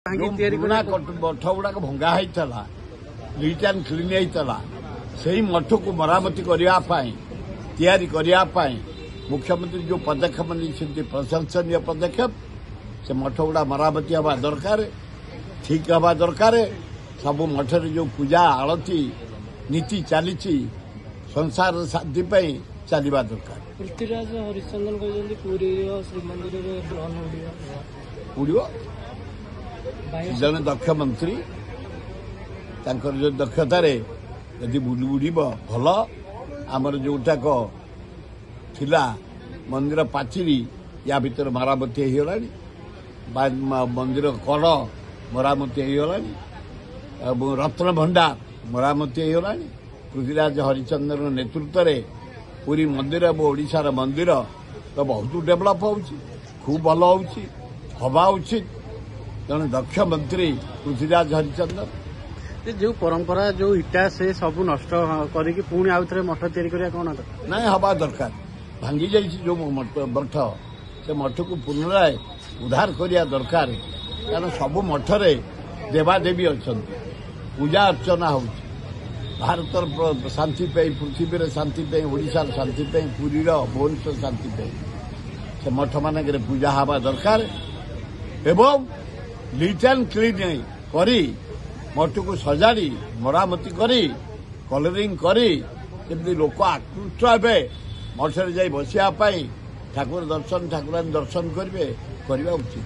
पुराना मठ गुड़ाक भंगा होता नीट एंड क्लीन होता से मठ को मरामती करने मुख्यमंत्री जो पदक्षेप नहीं प्रशंसनीय पदक्षेप से मठ गुड़ा मरामती हवा दरकार ठीक हवा दरकार सब मठर जो पूजा आलती नीति चली संसार शांति चलवा दरकार। पृथ्वीराज हरिचंदन कहते पुरी श्रीमंदिर उड़ो जन दक्ष मंत्री जो दक्षतार यदि उड़ भल आमर जोटाक थिला मंदिर पाचिरी या भीतर मरामती होगा मंदिर कड़ मरामती होगा रत्न भंडार मरामती होगा पृथ्वीराज हरिचंदन नेतृत्व में पूरी मंदिर ओडिशार मंदिर तो बहुत डेभलप हो खूब भल हवा उचित जन दक्ष मंत्री पृथ्वीराज हरिचंदन जो परंपरा जो इटा से सब नष्ट करके पुणी आउ थे मठ या कौन ना हवा दरकार भांगी जाइए जो मठ से मठ को पुनराय उद्धार करने दरकार कारण सब मठरे देवादेवी अच्छा पूजा अर्चना हो भारत शांति पृथ्वी शांति ओडिशार शांति पुरी भुवनेश्वर शांति से मठ मान पूजा हवा दरकार एवं नीट एंड क्लीन करी मठ को सजाड़ी मरामती करी कलरिंग करी जमी लोक आकृष्ट हे मठर जा बसिया ठाकुर दर्शन ठाकुरानी दर्शन करवा उचित।